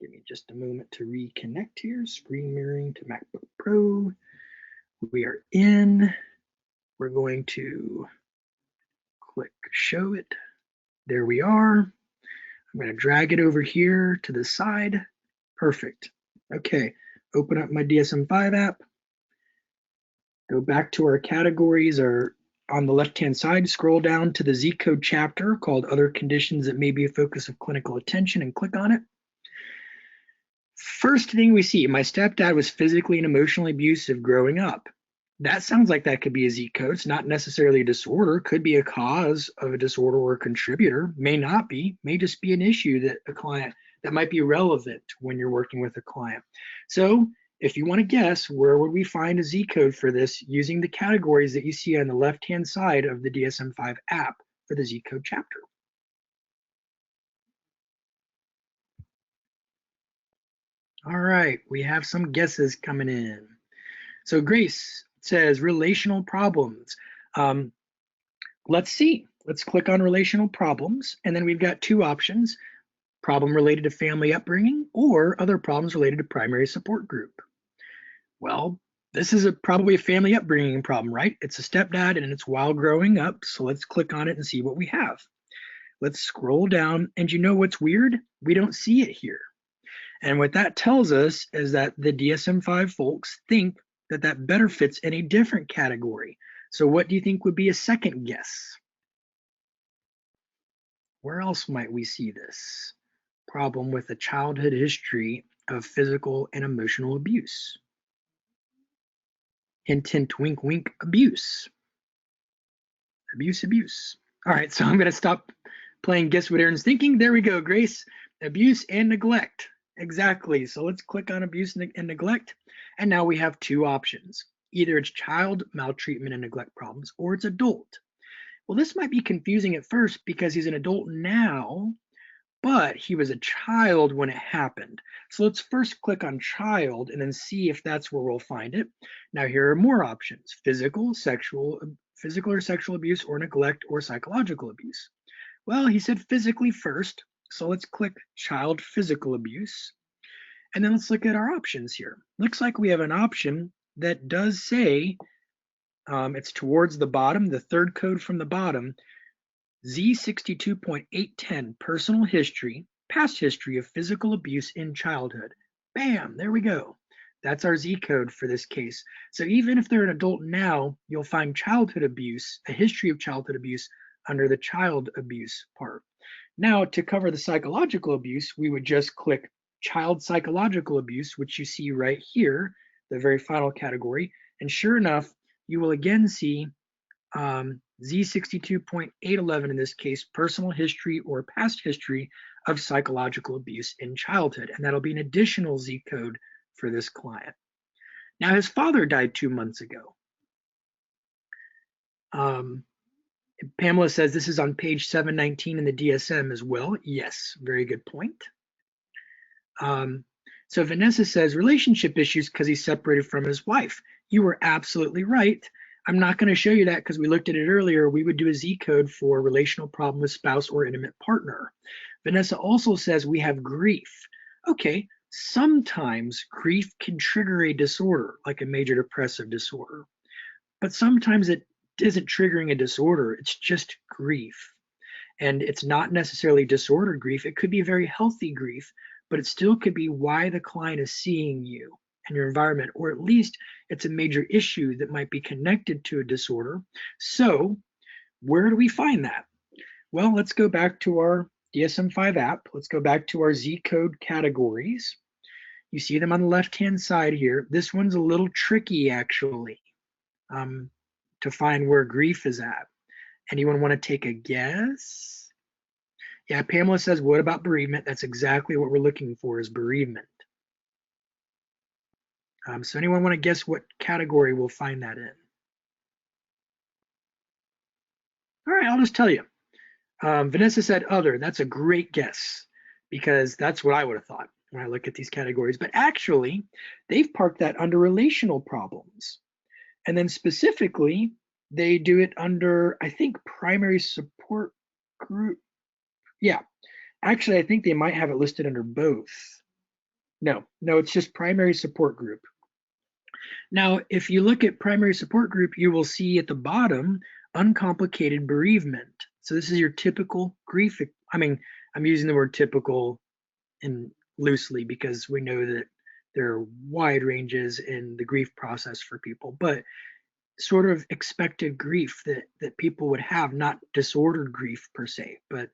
Give me just a moment to reconnect here. Screen mirroring to MacBook Pro. We are in. We're going to click show it. There we are. I'm going to drag it over here to the side. Perfect. Okay, open up my DSM-5 app. Go back to our categories, or on the left-hand side, scroll down to the Z code chapter called Other Conditions That May Be a Focus of Clinical Attention and click on it. First thing we see, my stepdad was physically and emotionally abusive growing up. That sounds like that could be a Z code. It's not necessarily a disorder, could be a cause of a disorder or a contributor, may not be, may just be an issue that a client that might be relevant when you're working with a client. So if you want to guess, where would we find a Z code for this using the categories that you see on the left-hand side of the DSM-5 app for the Z code chapter? All right, we have some guesses coming in. So Grace says relational problems. Let's see. Let's click on relational problems, and then we've got two options: problem related to family upbringing or other problems related to primary support group. Well, this is probably a family upbringing problem, right? It's a stepdad and it's while growing up, so let's click on it and see what we have. Let's scroll down, and you know what's weird? We don't see it here. And what that tells us is that the DSM-5 folks think that that better fits in a different category. So what do you think would be a second guess? Where else might we see this problem with a childhood history of physical and emotional abuse? Hint, hint, wink, wink, abuse. Abuse. All right, so I'm going to stop playing Guess What Aaron's Thinking. There we go, Grace. Abuse and neglect. Exactly. So let's click on abuse and neglect. And now we have two options. Either it's child maltreatment and neglect problems, or it's adult. Well, this might be confusing at first because he's an adult now, but he was a child when it happened. So let's first click on child and then see if that's where we'll find it. Now here are more options: physical or sexual abuse, or neglect or psychological abuse. Well, he said physically first, so let's click child physical abuse. And then let's look at our options here. Looks like we have an option that does say, it's towards the bottom, the third code from the bottom, Z62.810, personal history, past history of physical abuse in childhood. Bam, there we go. That's our Z code for this case. So even if they're an adult now, you'll find childhood abuse, a history of childhood abuse, under the child abuse part. Now, to cover the psychological abuse, we would just click child psychological abuse, which you see right here, the very final category. And sure enough, you will again see Z62.811 in this case, personal history or past history of psychological abuse in childhood. And that'll be an additional Z code for this client. Now, his father died 2 months ago. Pamela says this is on page 719 in the DSM as well. Yes, very good point. So Vanessa says relationship issues because he's separated from his wife. You were absolutely right. I'm not going to show you that because we looked at it earlier. We would do a Z code for relational problem with spouse or intimate partner. Vanessa also says we have grief. Okay, sometimes grief can trigger a disorder, like a major depressive disorder, but sometimes it isn't triggering a disorder, it's just grief. And it's not necessarily disordered grief. It could be very healthy grief, but it still could be why the client is seeing you and your environment, or at least it's a major issue that might be connected to a disorder. So where do we find that? Well, let's go back to our DSM5 app. Let's go back to our Z code categories. You see them on the left-hand side here. This one's a little tricky, actually, to find where grief is at. Anyone want to take a guess? Yeah, Pamela says, what about bereavement? That's exactly what we're looking for, is bereavement. So anyone want to guess what category we'll find that in? All right, I'll just tell you. Vanessa said other. That's a great guess because that's what I would have thought when I look at these categories. But actually, they've parked that under relational problems. And then specifically, they do it under, I think, primary support group. Yeah, actually, I think they might have it listed under both. No, it's just primary support group. Now, if you look at primary support group, you will see at the bottom, uncomplicated bereavement. So this is your typical grief. I mean, I'm using the word typical and loosely because we know that there are wide ranges in the grief process for people, but sort of expected grief that people would have, not disordered grief per se, but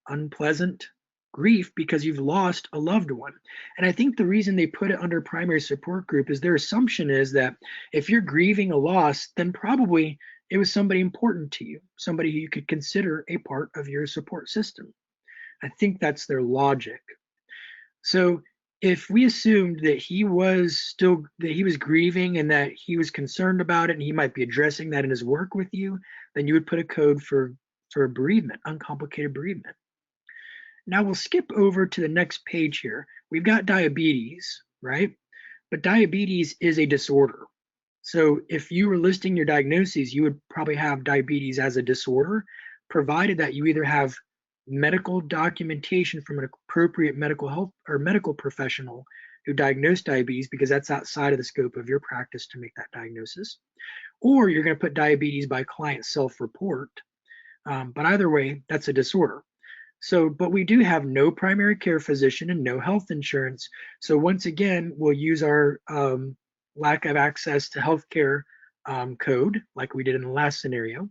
unpleasant grief because you've lost a loved one. And I think the reason they put it under primary support group is their assumption is that if you're grieving a loss, then probably it was somebody important to you, somebody who you could consider a part of your support system. I think that's their logic. So if we assumed that he was grieving and that he was concerned about it and he might be addressing that in his work with you, then you would put a code for bereavement, uncomplicated bereavement. Now we'll skip over to the next page here. We've got diabetes, right? But diabetes is a disorder. So if you were listing your diagnoses, you would probably have diabetes as a disorder, provided that you either have medical documentation from an appropriate medical health or medical professional who diagnosed diabetes, because that's outside of the scope of your practice to make that diagnosis, or you're going to put diabetes by client self-report. But either way, that's a disorder. So, but we do have no primary care physician and no health insurance. So once again, we'll use our lack of access to healthcare code like we did in the last scenario.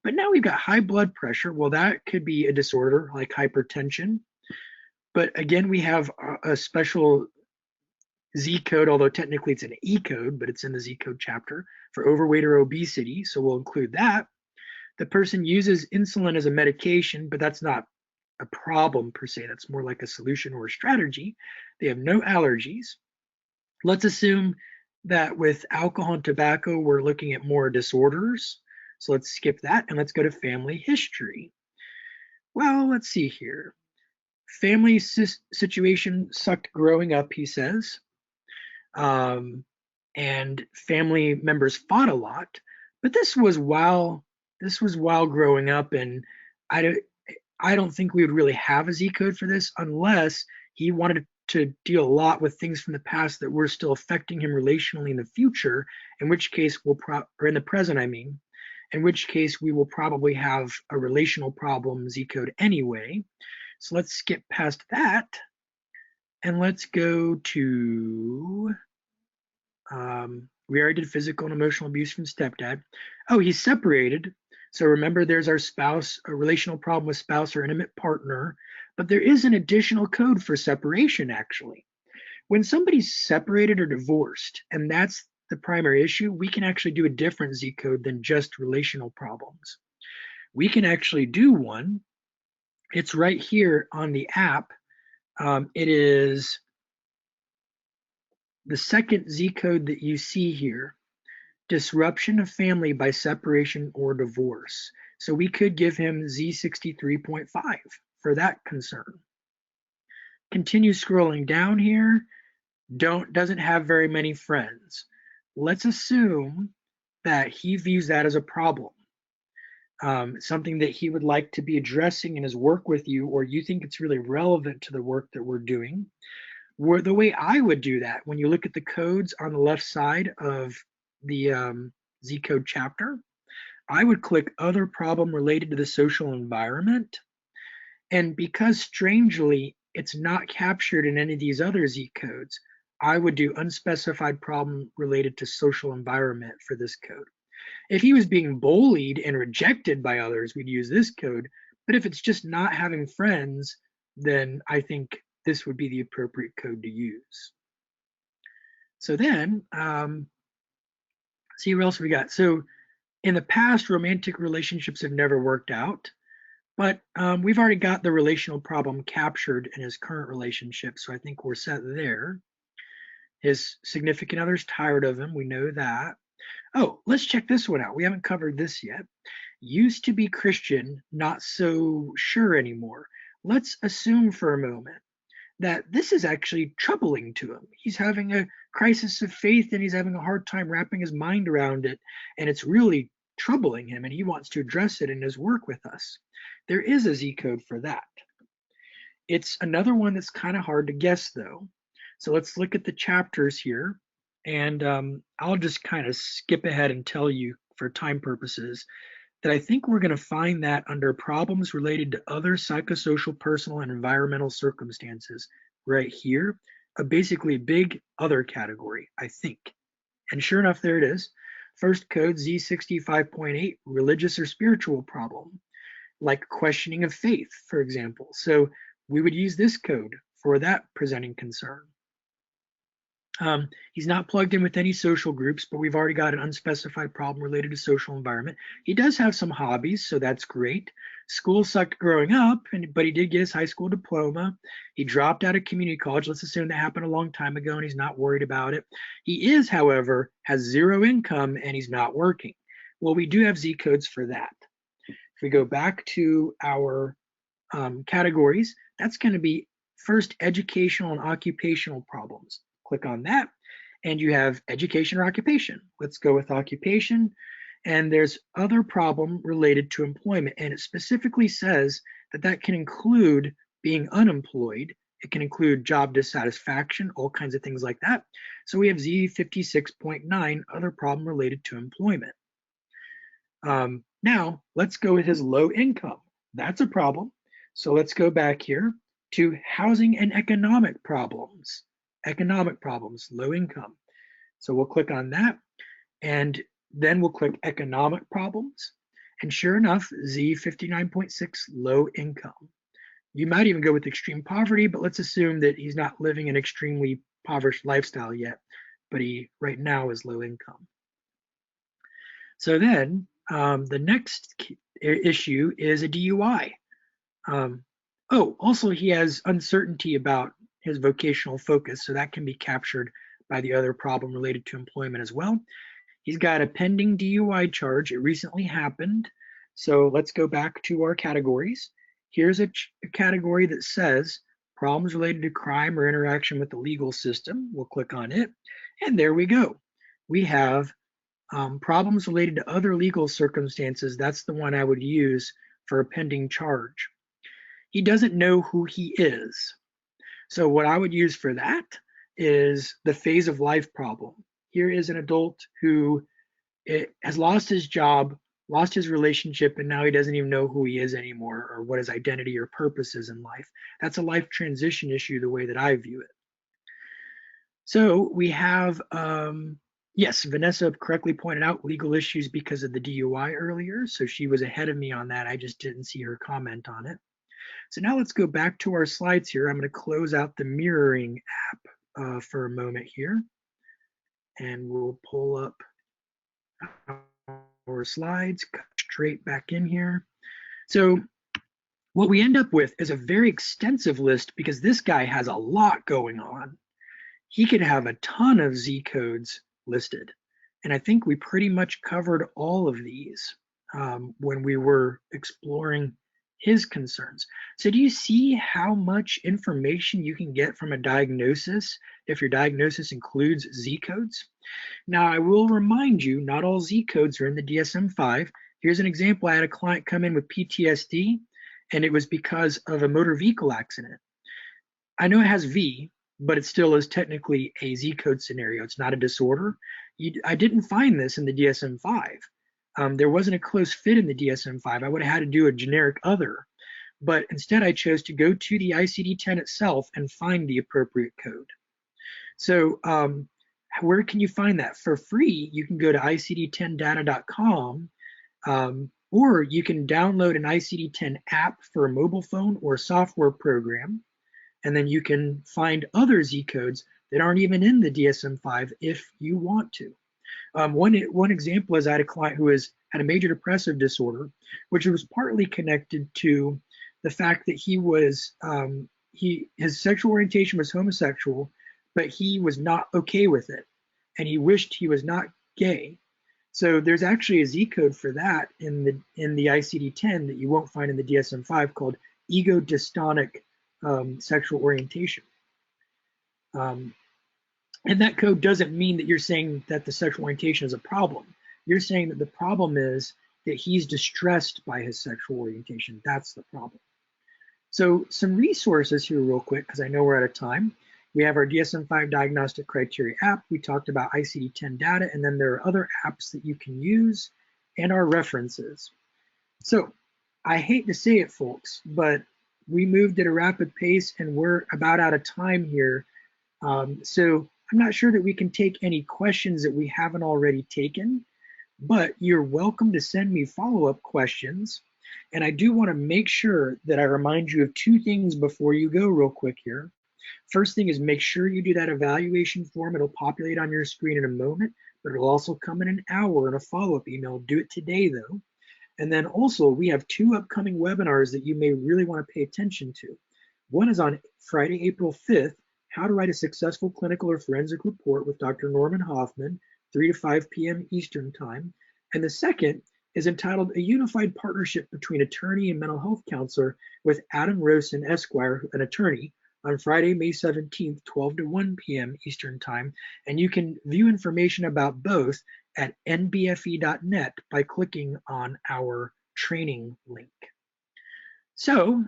But now we've got high blood pressure. Well, that could be a disorder like hypertension. But again, we have a special Z code, although technically it's an E code, but it's in the Z code chapter for overweight or obesity. So we'll include that. The person uses insulin as a medication, but that's not a problem per se. That's more like a solution or a strategy. They have no allergies. Let's assume that with alcohol and tobacco, we're looking at more disorders. So let's skip that and let's go to family history. Well, let's see here. Family situation sucked growing up, he says. And family members fought a lot. But this was while growing up, and I don't think we would really have a Z code for this unless he wanted to deal a lot with things from the past that were still affecting him relationally in the future, in which case or in the present, I mean, in which case we will probably have a relational problem Z code anyway. So let's skip past that and let's go to, we already did physical and emotional abuse from stepdad. Oh, he's separated. So remember, there's our spouse, a relational problem with spouse or intimate partner, but there is an additional code for separation, actually. When somebody's separated or divorced, and that's the primary issue, we can actually do a different Z code than just relational problems. We can actually do one. It's right here on the app. It is the second Z code that you see here. disruption of family by separation or divorce. So we could give him Z63.5 for that concern. Continue scrolling down here. Doesn't have very many friends. Let's assume that he views that as a problem, something that he would like to be addressing in his work with you, or you think it's really relevant to the work that we're doing. The way I would do that, when you look at the codes on the left side of the Z code chapter, I would click other problem related to the social environment. And because strangely, it's not captured in any of these other Z codes, I would do unspecified problem related to social environment for this code. If he was being bullied and rejected by others, we'd use this code. But if it's just not having friends, then I think this would be the appropriate code to use. So then, see what else we got. So in the past, romantic relationships have never worked out, but we've already got the relational problem captured in his current relationship. So I think we're set there. His significant other's tired of him. We know that. Oh, let's check this one out. We haven't covered this yet. Used to be Christian, not so sure anymore. Let's assume for a moment that this is actually troubling to him. He's having a crisis of faith and he's having a hard time wrapping his mind around it. And it's really troubling him and he wants to address it in his work with us. There is a Z code for that. It's another one that's kind of hard to guess though. So let's look at the chapters here, and I'll just kind of skip ahead and tell you for time purposes that I think we're going to find that under problems related to other psychosocial, personal, and environmental circumstances right here, basically a big other category, I think. And sure enough, there it is. First code Z65.8, religious or spiritual problem, like questioning of faith, for example. So we would use this code for that presenting concern. He's not plugged in with any social groups, but we've already got an unspecified problem related to social environment. He does have some hobbies, so that's great. School sucked growing up, but he did get his high school diploma. He dropped out of community college. Let's assume that happened a long time ago and he's not worried about it. He is, however, has zero income and he's not working. Well, we do have Z codes for that. If we go back to our categories, that's going to be first educational and occupational problems. Click on that and you have education or occupation. Let's go with occupation. And there's other problem related to employment. And it specifically says that that can include being unemployed. It can include job dissatisfaction, all kinds of things like that. So we have Z56.9, other problem related to employment. Now let's go with his low income. That's a problem. So let's go back here to housing and economic problems. Economic problems, low income. So we'll click on that and then we'll click economic problems. And sure enough, Z59.6, low income. You might even go with extreme poverty, but let's assume that he's not living an extremely impoverished lifestyle yet, but he right now is low income. So then the next issue is a DUI. Also he has uncertainty about his vocational focus, so that can be captured by the other problem related to employment as well. He's got a pending DUI charge. It recently happened. So let's go back to our categories. Here's a category that says problems related to crime or interaction with the legal system. We'll click on it. And there we go. We have problems related to other legal circumstances. That's the one I would use for a pending charge. He doesn't know who he is. So what I would use for that is the phase of life problem. Here is an adult who has lost his job, lost his relationship, and now he doesn't even know who he is anymore or what his identity or purpose is in life. That's a life transition issue the way that I view it. So we have, yes, Vanessa correctly pointed out legal issues because of the DUI earlier. So she was ahead of me on that. I just didn't see her comment on it. So now let's go back to our slides here. I'm going to close out the mirroring app for a moment here. And we'll pull up our slides, cut straight back in here. So what we end up with is a very extensive list because this guy has a lot going on. He could have a ton of Z codes listed. And I think we pretty much covered all of these when we were exploring his concerns. So do you see how much information you can get from a diagnosis if your diagnosis includes Z codes? Now, I will remind you, not all Z codes are in the DSM-5. Here's an example. I had a client come in with PTSD, and it was because of a motor vehicle accident. I know it has V, but it still is technically a Z code scenario. It's not a disorder. I didn't find this in the DSM-5. There wasn't a close fit in the DSM-5. I would have had to do a generic other, but instead I chose to go to the ICD-10 itself and find the appropriate code. So where can you find that? For free, you can go to icd10data.com, or you can download an ICD-10 app for a mobile phone or a software program, and then you can find other Z codes that aren't even in the DSM-5 if you want to. One example is I had a client who had a major depressive disorder, which was partly connected to the fact that his sexual orientation was homosexual, but he was not okay with it, and he wished he was not gay. So there's actually a Z code for that in the ICD-10 that you won't find in the DSM-5 called ego dystonic sexual orientation. And that code doesn't mean that you're saying that the sexual orientation is a problem. You're saying that the problem is that he's distressed by his sexual orientation. That's the problem. So some resources here real quick, because I know we're out of time. We have our DSM-5 Diagnostic Criteria app. We talked about ICD-10 data, and then there are other apps that you can use and our references. So I hate to say it, folks, but we moved at a rapid pace and we're about out of time here. So I'm not sure that we can take any questions that we haven't already taken, but you're welcome to send me follow-up questions. And I do want to make sure that I remind you of two things before you go real quick here. First thing is make sure you do that evaluation form. It'll populate on your screen in a moment, but it'll also come in an hour in a follow-up email. Do it today though. And then also we have two upcoming webinars that you may really want to pay attention to. One is on Friday, April 5th, How to Write a Successful Clinical or Forensic Report with Dr. Norman Hoffman, 3 to 5 p.m. Eastern Time. And the second is entitled A Unified Partnership Between Attorney and Mental Health Counselor with Adam Rosen, Esquire, an attorney, on Friday, May 17th, 12 to 1 p.m. Eastern Time. And you can view information about both at nbfe.net by clicking on our training link. So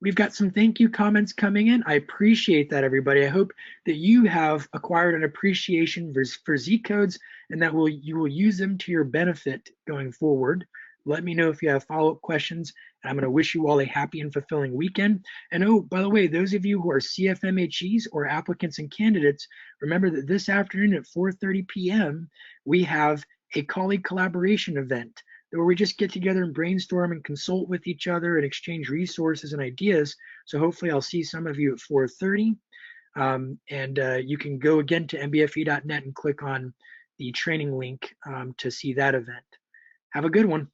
we've got some thank you comments coming in. I appreciate that, everybody. I hope that you have acquired an appreciation for Z codes and that you will use them to your benefit going forward. Let me know if you have follow-up questions, and I'm going to wish you all a happy and fulfilling weekend. And oh, by the way, those of you who are CFMHEs or applicants and candidates, remember that this afternoon at 4:30 p.m., we have a colleague collaboration event where we just get together and brainstorm and consult with each other and exchange resources and ideas. So hopefully I'll see some of you at 4:30. You can go again to nbfe.net and click on the training link to see that event. Have a good one.